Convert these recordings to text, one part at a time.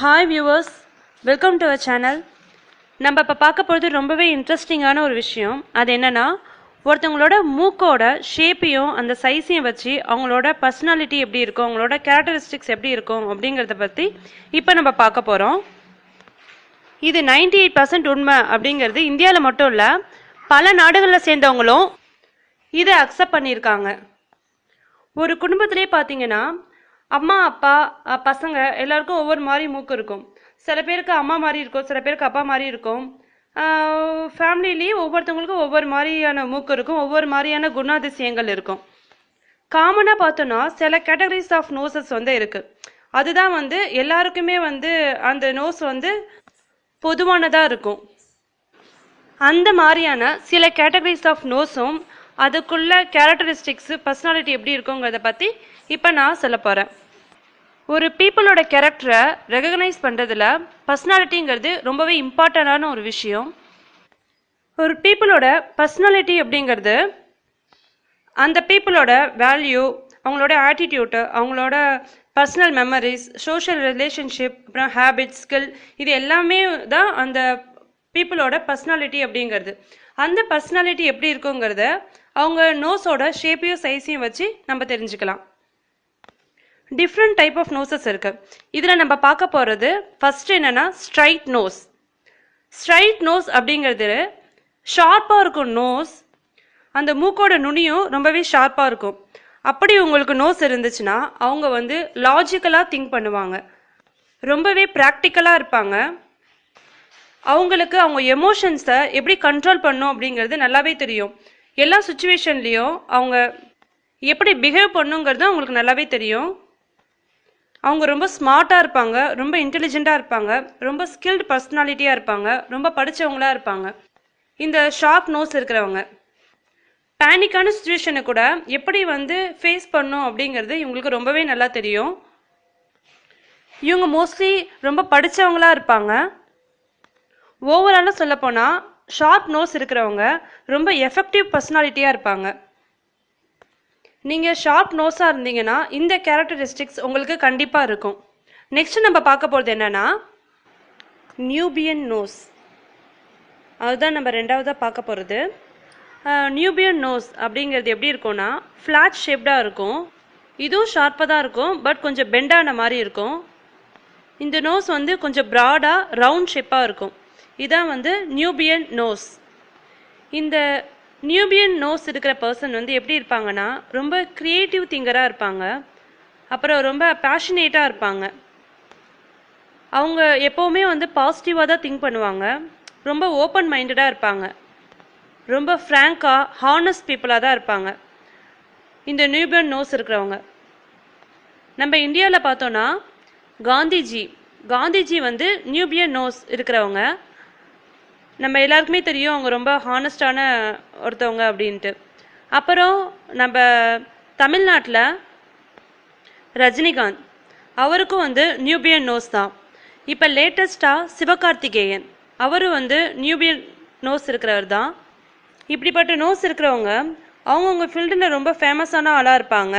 Hi viewers, welcome to our channel. நம்ம இப்போ பார்க்க போகிறது ரொம்பவே இன்ட்ரெஸ்டிங்கான ஒரு விஷயம். அது என்னன்னா, ஒருத்தவங்களோட மூக்கோட ஷேப்பையும் அந்த சைஸையும் வச்சு அவங்களோட பர்சனாலிட்டி எப்படி இருக்கும், அவங்களோட கேரக்டரிஸ்டிக்ஸ் எப்படி இருக்கும் அப்படிங்கிறத பற்றி இப்போ நம்ம பார்க்க போகிறோம். இது 98% உண்மை அப்படிங்கிறது இந்தியாவில் மட்டும் இல்லை, பல நாடுகளில் சேர்ந்தவங்களும் இதை அக்செப்ட் பண்ணியிருக்காங்க. ஒரு குடும்பத்திலே பார்த்தீங்கன்னா, அம்மா அப்பா பசங்க எல்லாருக்கும் ஒவ்வொரு மாதிரி மூக்கு இருக்கும். சில பேருக்கு அம்மா மாதிரி இருக்கும், சில பேருக்கு அப்பா மாதிரி இருக்கும். ஃபேமிலிலேயே ஒவ்வொருத்தவங்களுக்கும் ஒவ்வொரு மாதிரியான மூக்கு இருக்கும், ஒவ்வொரு மாதிரியான குணாதிசயங்கள் இருக்கும். காமனாக பார்த்தோன்னா சில கேட்டகரிஸ் ஆஃப் நோசஸ் இருக்குது. அதுதான் எல்லாருக்குமே அந்த நோஸ் பொதுவானதாக இருக்கும். அந்த மாதிரியான சில கேட்டகரிஸ் ஆஃப் நோஸும் அதுக்குள்ள கேரக்டரிஸ்டிக்ஸு பர்சனாலிட்டி எப்படி இருக்குங்கிறத பற்றி இப்போ நான் சொல்ல போகிறேன். ஒரு பீப்புளோட கேரக்டரை ரெகக்னைஸ் பண்ணுறதுல பர்சனாலிட்டிங்கிறது ரொம்பவே இம்பார்ட்டண்டான ஒரு விஷயம். ஒரு பீப்புளோட பர்சனாலிட்டி அப்படிங்கிறது அந்த பீப்புளோட வேல்யூ, அவங்களோட ஆட்டிடியூட்டு, அவங்களோட பர்சனல் மெமரிஸ், சோஷியல் ரிலேஷன்ஷிப், அப்புறம் ஹேபிட்ஸ், ஸ்கில், இது எல்லாமே தான் அந்த பீப்புளோட பர்சனாலிட்டி அப்படிங்கிறது. அந்த பர்சனாலிட்டி எப்படி இருக்குங்கிறத அவங்க நோஸோட ஷேப்பையும் சைஸையும் வச்சு நம்ம தெரிஞ்சுக்கலாம். டிஃப்ரெண்ட் டைப் ஆஃப் நோசஸ் இருக்கு. இதில் நம்ம பார்க்க போகிறது ஃபர்ஸ்ட் என்னன்னா ஸ்ட்ரைட் நோஸ். ஸ்ட்ரைட் நோஸ் அப்படிங்கிறது ஷார்ப்பாக இருக்கும் நோஸ். அந்த மூக்கோட நுனியும் ரொம்பவே ஷார்ப்பாக இருக்கும். அப்படி உங்களுக்கு நோஸ் இருந்துச்சுன்னா அவங்க லாஜிக்கலாக திங்க் பண்ணுவாங்க, ரொம்பவே ப்ராக்டிக்கலாக இருப்பாங்க. அவங்களுக்கு அவங்க எமோஷன்ஸை எப்படி கண்ட்ரோல் பண்ணும் அப்படிங்கிறது நல்லாவே தெரியும். எல்லா சுச்சுவேஷன்லேயும் அவங்க எப்படி பிஹேவ் பண்ணுங்கிறது அவங்களுக்கு நல்லாவே தெரியும். அவங்க ரொம்ப ஸ்மார்ட்டாக இருப்பாங்க, ரொம்ப இன்டெலிஜென்ட்டாக இருப்பாங்க, ரொம்ப ஸ்கில்டு பர்சனாலிட்டியாக இருப்பாங்க, ரொம்ப படித்தவங்களாக இருப்பாங்க. இந்த ஷார்ப் நோஸ் இருக்கிறவங்க பேனிக்கான சுச்சுவேஷனை கூட எப்படி ஃபேஸ் பண்ணும் அப்படிங்கிறது இவங்களுக்கு ரொம்பவே நல்லா தெரியும். இவங்க மோஸ்ட்லி ரொம்ப படித்தவங்களாக இருப்பாங்க. ஓவராலாக சொல்லப்போனால் ஷார்ப் நோஸ் இருக்கிறவங்க ரொம்ப எஃபெக்டிவ் பர்சனாலிட்டியாக இருப்பாங்க. நீங்கள் ஷார்ப் நோஸாக இருந்தீங்கன்னா இந்த கேரக்டரிஸ்டிக்ஸ் உங்களுக்கு கண்டிப்பாக இருக்கும். நெக்ஸ்ட் நம்ம பார்க்க போகிறது என்னென்னா நியூபியன் நோஸ். அதுதான் நம்ம ரெண்டாவதாக பார்க்க போகிறது. நியூபியன் நோஸ் அப்படிங்கிறது எப்படி இருக்கும்னா ஃப்ளாட் ஷேப்டாக இருக்கும். இதுவும் ஷார்ப்பாக தான் இருக்கும், பட் கொஞ்சம் பெண்டான மாதிரி இருக்கும். இந்த நோஸ் கொஞ்சம் ப்ராடாக ரவுண்ட் ஷேப்பாக இருக்கும். இதான் நியூபியன் நோஸ். இந்த நியூபியன் நோஸ் இருக்கிற பர்சன் எப்படி இருப்பாங்கன்னா ரொம்ப க்ரியேட்டிவ் திங்கராக இருப்பாங்க, அப்புறம் ரொம்ப பேஷனேட்டாக இருப்பாங்க. அவங்க எப்போவுமே பாசிட்டிவாக தான் திங்க் பண்ணுவாங்க, ரொம்ப ஓப்பன் மைண்டடாக இருப்பாங்க, ரொம்ப ஃப்ராங்காக ஹானஸ்ட் பீப்புளாக தான் இருப்பாங்க இந்த நியூபியன் நோஸ் இருக்கிறவங்க. நம்ம இந்தியாவில் பார்த்தோன்னா காந்திஜி நியூபியன் நோஸ் இருக்கிறவங்க. நம்ம எல்லாருக்குமே தெரியும் அவங்க ரொம்ப ஹானஸ்டான ஒருத்தவங்க அப்படின்ட்டு. அப்புறம் நம்ம தமிழ்நாட்டில் ரஜினிகாந்த், அவருக்கும் நியூபியன் நோஸ் தான். இப்போ லேட்டஸ்ட்டாக சிவகார்த்திகேயன், அவரும் நியூபியன் நோஸ் இருக்கிறவர் தான். இப்படிப்பட்ட நோஸ் இருக்கிறவங்க அவங்கவுங்க ஃபீல்டில் ரொம்ப ஃபேமஸான ஆளாக இருப்பாங்க.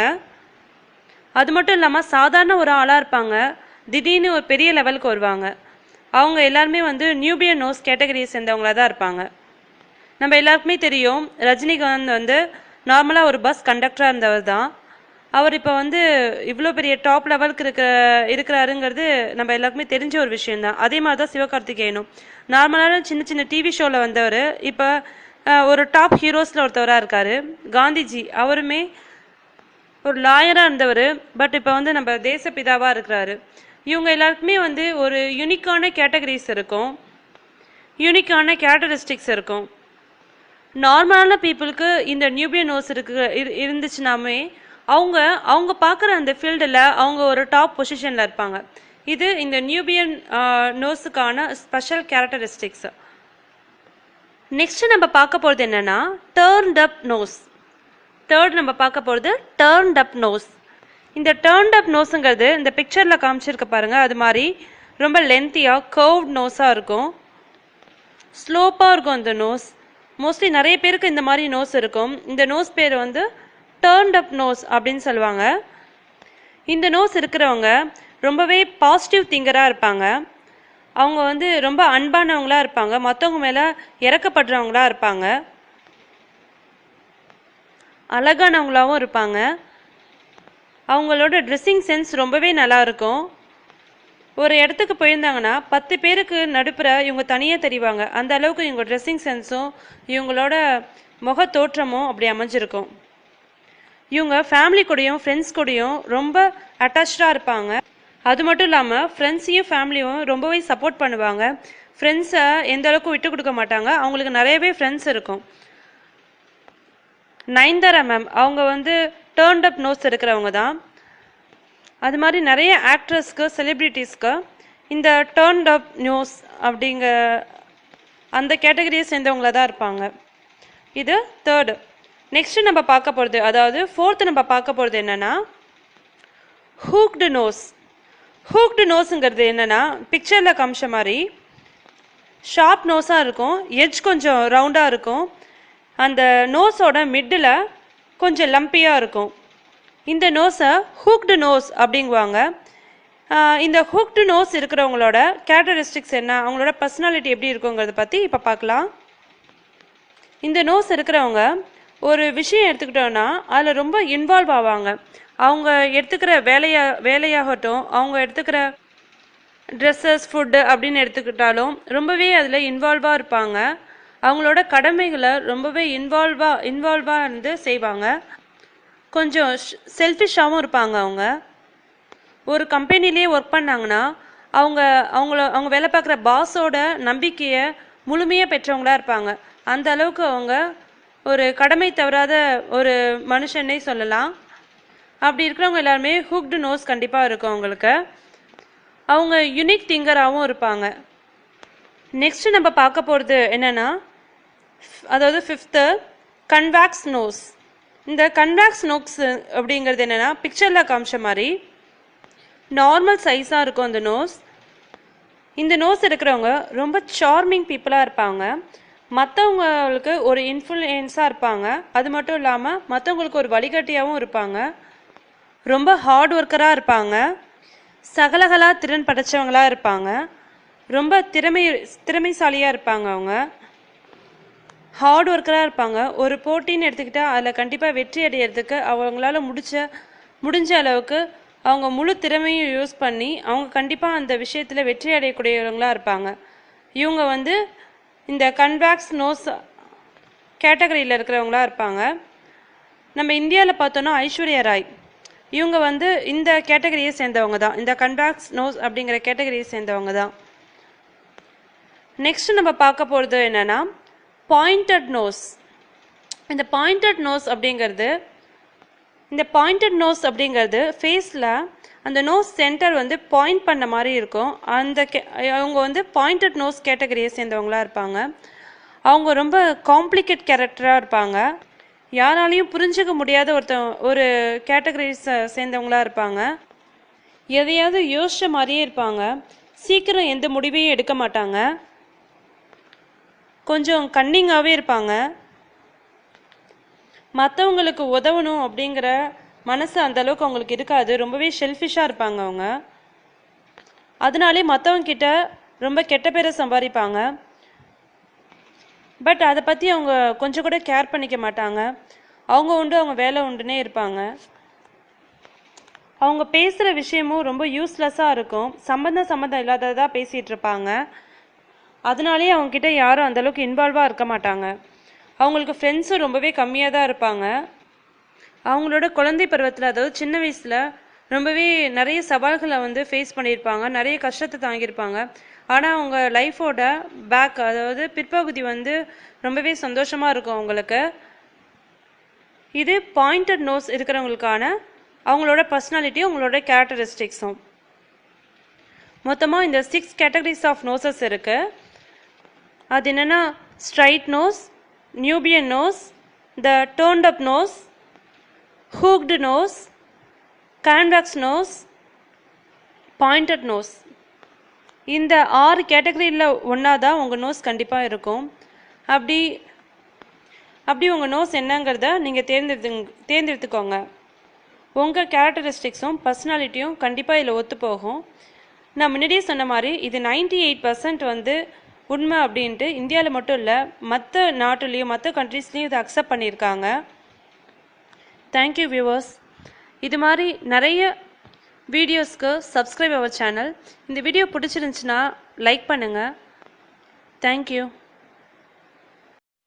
அது மட்டும் இல்லாமல் சாதாரண ஒரு ஆளாக இருப்பாங்க, திடீர்னு ஒரு பெரிய லெவலுக்கு வருவாங்க. அவங்க எல்லாருமே நியூபியன் நோஸ் கேட்டகரியை சேர்ந்தவங்களாக தான் இருப்பாங்க. நம்ம எல்லாருக்குமே தெரியும் ரஜினிகாந்த் நார்மலாக ஒரு பஸ் கண்டக்டராக இருந்தவர் தான். அவர் இப்போ இவ்வளோ பெரிய டாப் லெவலுக்கு இருக்கிறாருங்கிறது நம்ம எல்லாருக்குமே தெரிஞ்ச ஒரு விஷயந்தான். அதே மாதிரி தான் சிவகார்த்திகேயனும் நார்மலான சின்ன சின்ன டிவி ஷோவில் வந்தவர் இப்போ ஒரு டாப் ஹீரோஸில் ஒருத்தவராக இருக்கார். காந்திஜி அவருமே ஒரு லாயராக இருந்தவர், பட் இப்போ நம்ம தேசப்பிதாவாக இருக்கிறாரு. இவங்க எல்லாருக்குமே ஒரு யூனிக்கான கேட்டகரிஸ் இருக்கும், யூனிக்கான கேரக்டரிஸ்டிக்ஸ் இருக்கும். நார்மலான பீப்புளுக்கு இந்த நியூபியன் நோஸ் இருந்துச்சுனாமே அவங்க பார்க்குற அந்த ஃபீல்டில் அவங்க ஒரு டாப் பொசிஷனில் இருப்பாங்க. இது இந்த நியூபியன் நோஸுக்கான ஸ்பெஷல் கேரக்டரிஸ்டிக்ஸ். நெக்ஸ்ட் நம்ம பார்க்க போகிறது என்னென்னா டர்ன்ட் அப் நோஸ். நம்ம பார்க்க போகிறது டர்ன்ட் அப் நோஸ். இந்த டர்ன்ட் அப் நோஸுங்கிறது இந்த பிக்சரில் காமிச்சிருக்க பாருங்கள், அது மாதிரி ரொம்ப லென்த்தியாக கர்வ்ட் நோஸாக இருக்கும், ஸ்லோப்பாக இருக்கும் அந்த நோஸ். மோஸ்ட்லி நிறைய பேருக்கு இந்த மாதிரி நோஸ் இருக்கும். இந்த நோஸ் பேர் டர்ன்ட் அப் நோஸ் அப்படின்னு சொல்லுவாங்க. இந்த நோஸ் இருக்கிறவங்க ரொம்பவே பாசிட்டிவ் திங்கராக இருப்பாங்க. அவங்க வந்து ரொம்ப அன்பானவங்களாக இருப்பாங்க. மற்றவங்க மேலே இறக்கப்படுறவங்களாக இருப்பாங்க. அழகானவங்களாகவும் இருப்பாங்க. அவங்களோட ட்ரெஸ்ஸிங் சென்ஸ் ரொம்பவே நல்லாயிருக்கும். ஒரு இடத்துக்கு போயிருந்தாங்கன்னா 10 பேருக்கு நடுப்புற இவங்க தனியாக தெரிவாங்க. அந்த அளவுக்கு இவங்க ட்ரெஸ்ஸிங் சென்ஸும் இவங்களோட முக தோற்றமும் அப்படி அமைஞ்சிருக்கும். இவங்க ஃபேமிலி கூடயும் ஃப்ரெண்ட்ஸ் கூடயும் ரொம்ப அட்டாச்சாக இருப்பாங்க. அது மட்டும் இல்லாமல் ஃப்ரெண்ட்ஸையும் ஃபேமிலியும் ரொம்பவே சப்போர்ட் பண்ணுவாங்க. ஃப்ரெண்ட்ஸை எந்த அளவுக்கு விட்டு கொடுக்க மாட்டாங்க. அவங்களுக்கு நிறையவே ஃப்ரெண்ட்ஸ் இருக்கும். நயன்தாரா மேம் அவங்க வந்து டேர்ன்ட் அப் நோஸ் இருக்கிறவங்க தான். அது மாதிரி நிறைய ஆக்ட்ரஸ்க்கு செலிப்ரிட்டிஸ்க்கு இந்த டேர்ன்ட் அப் நோஸ் அப்படிங்க அந்த கேட்டகரியை சேர்ந்தவங்கள தான் இருப்பாங்க. இது தேர்டு. நெக்ஸ்ட்டு நம்ம பார்க்க போகிறது, அதாவது ஃபோர்த்து நம்ம பார்க்க போகிறது என்னென்னா ஹூக்டு நோஸ். ஹூக்டு நோஸுங்கிறது என்னென்னா பிக்சரில் காமிச்ச மாதிரி ஷார்ப் நோஸாக இருக்கும். எட்ஜ் கொஞ்சம் ரவுண்டாக இருக்கும். அந்த நோஸோட மிட்டில் கொஞ்சம் லம்பியாக இருக்கும். இந்த நோஸை ஹூக்டு நோஸ் அப்படிங்குவாங்க. இந்த ஹூக்டு நோஸ் இருக்கிறவங்களோட கேரக்டரிஸ்டிக்ஸ் என்ன, அவங்களோட பர்சனாலிட்டி எப்படி இருக்குங்கிறத பற்றி இப்போ பார்க்கலாம். இந்த நோஸ் இருக்கிறவங்க ஒரு விஷயம் எடுத்துக்கிட்டோன்னா அதில் ரொம்ப இன்வால்வ் ஆவாங்க. அவங்க எடுத்துக்கிற வேலையாகட்டும், அவங்க எடுத்துக்கிற ட்ரெஸ்ஸஸ், ஃபுட்டு அப்படின்னு எடுத்துக்கிட்டாலும் ரொம்பவே அதில் இன்வால்வாக இருப்பாங்க. அவங்களோட கடமைகளை ரொம்பவே இன்வால்வாக இருந்து செய்வாங்க. கொஞ்சம் செல்ஃபிஷாகவும் இருப்பாங்க. அவங்க ஒரு கம்பெனிலேயே ஒர்க் பண்ணாங்கன்னா அவங்க வேலை பார்க்குற பாஸோட நம்பிக்கையை முழுமையாக பெற்றவங்களாக இருப்பாங்க. அந்த அளவுக்கு அவங்க ஒரு கடமை தவறாத ஒரு மனுஷனே சொல்லலாம். அப்படி இருக்கிறவங்க எல்லாருமே ஹூக்டு நோஸ் கண்டிப்பாக இருக்கும் அவங்களுக்கு. அவங்க யூனிக் திங்கராகவும் இருப்பாங்க. நெக்ஸ்ட்டு நம்ம பார்க்க போகிறது என்னென்னா, அதாவது ஃபிஃப்த்து கன்வேக்ஸ் நோஸ். இந்த கன்வேக்ஸ் நோஸ் அப்படிங்கிறது என்னென்னா பிக்சரில் காமிச்ச மாதிரி நார்மல் சைஸாக இருக்கும் அந்த நோஸ். இந்த நோஸ் இருக்கிறவங்க ரொம்ப சார்மிங் பீப்புளாக இருப்பாங்க. மற்றவங்களுக்கு ஒரு இன்ஃப்ளூயன்ஸாக இருப்பாங்க. அது மட்டும் இல்லாமல் மற்றவங்களுக்கு ஒரு வழிகாட்டியாகவும் இருப்பாங்க. ரொம்ப ஹார்ட் ஒர்க்கராக இருப்பாங்க. சகலகலா திறன் படைச்சவங்களாக இருப்பாங்க. ரொம்ப திறமைசாலியாக இருப்பாங்க. அவங்க ஹார்ட் ஒர்க்கராக இருப்பாங்க. ஒரு போட்டின்னு எடுத்துக்கிட்டால் அதில் கண்டிப்பாக வெற்றி அடையிறதுக்கு அவங்களால முடிஞ்ச அளவுக்கு அவங்க முழு திறமையும் யூஸ் பண்ணி அவங்க கண்டிப்பாக அந்த விஷயத்தில் வெற்றி அடையக்கூடியவங்களாக இருப்பாங்க. இவங்க வந்து இந்த கன்வேக்ஸ் நோஸ் கேட்டகரியில் இருக்கிறவங்களா இருப்பாங்க. நம்ம இந்தியாவில் பார்த்தோன்னா ஐஸ்வர்யா ராய் இவங்க வந்து இந்த கேட்டகரியை சேர்ந்தவங்க தான். இந்த கன்வேக்ஸ் நோஸ் அப்படிங்கிற கேட்டகரியை சேர்ந்தவங்க தான். நெக்ஸ்ட் நம்ம பார்க்க போகிறது என்னென்னா பாயிண்டட் நோஸ். இந்த பாயிண்டட் நோஸ் அப்படிங்கிறது ஃபேஸில் அந்த நோஸ் சென்டர் வந்து பாயிண்ட் பண்ண மாதிரி இருக்கும். அவங்க வந்து பாயிண்டட் நோஸ் கேட்டகரியை சேர்ந்தவங்களாக இருப்பாங்க. அவங்க ரொம்ப காம்ப்ளிகேட் கேரக்டராக இருப்பாங்க. யாராலையும் புரிஞ்சிக்க முடியாத ஒரு கேட்டகரிஸை சேர்ந்தவங்களாக இருப்பாங்க. எதையாவது யோசிச்ச மாதிரியே இருப்பாங்க. சீக்கிரம் எந்த முடிவையும் எடுக்க மாட்டாங்க. கொஞ்சம் கன்னிங்காகவே இருப்பாங்க. மற்றவங்களுக்கு உதவணும் அப்படிங்கிற மனசு அந்தளவுக்கு அவங்களுக்கு இருக்காது. ரொம்பவே ஷெல்ஃபிஷாக இருப்பாங்க அவங்க. அதனாலே மற்றவங்க கிட்ட ரொம்ப கெட்ட பேரை சம்பாதிப்பாங்க. பட் அதை பற்றி அவங்க கொஞ்சம் கூட கேர் பண்ணிக்க மாட்டாங்க. அவங்க உண்டு அவங்க வேலை உண்டுன்னே இருப்பாங்க. அவங்க பேசுகிற விஷயமும் ரொம்ப யூஸ்லெஸ்ஸாக இருக்கும். சம்மந்தம் இல்லாததாக பேசிகிட்டு இருப்பாங்க. அதனாலே அவங்கக்கிட்ட யாரும் அந்தளவுக்கு இன்வால்வாக இருக்க மாட்டாங்க. அவங்களுக்கு ஃப்ரெண்ட்ஸும் ரொம்பவே கம்மியாக தான் இருப்பாங்க. அவங்களோட குழந்தை பருவத்தில், அதாவது சின்ன வயசில் ரொம்பவே நிறைய சவால்களை வந்து ஃபேஸ் பண்ணியிருப்பாங்க. நிறைய கஷ்டத்தை தாங்கியிருப்பாங்க. ஆனால் அவங்க லைஃபோட அதாவது பிற்பகுதி வந்து ரொம்பவே சந்தோஷமாக இருக்கும் அவங்களுக்கு. இது பாயிண்டட் நோஸ் இருக்கிறவங்களுக்கான அவங்களோட பர்சனாலிட்டியும் அவங்களோட கேரக்டரிஸ்டிக்ஸும். மொத்தமாக இந்த 6 கேட்டகரிஸ் ஆஃப் நோசஸ் இருக்குது. அது என்னென்னா straight nose, Nubian nose, the turned up nose, hooked nose, convex nose, pointed nose. இந்த 6 கேட்டகரியில் ஒன்றா தான் உங்கள் நோஸ் கண்டிப்பாக இருக்கும். அப்படி உங்கள் நோஸ் என்னங்கிறத நீங்கள் தேர்ந்தெடுத்துக்கோங்க. உங்கள் கேரக்டரிஸ்டிக்ஸும் பர்சனாலிட்டியும் கண்டிப்பாக இதில் ஒத்து போகும். நான் முன்னாடியே சொன்ன மாதிரி இது 98% வந்து உண்மை அப்படின்ட்டு இந்தியாவில் மட்டும் இல்லை, மற்ற நாட்டுலேயும் மற்ற கண்ட்ரீஸ்லேயும் இதை அக்செப்ட் பண்ணியிருக்காங்க. Thank you viewers. இது மாதிரி நிறைய வீடியோஸ்க்கு சப்ஸ்கிரைப் அவர் சேனல். இந்த வீடியோ பிடிச்சிருந்துச்சுன்னா லைக் பண்ணுங்கள். தேங்க்யூ.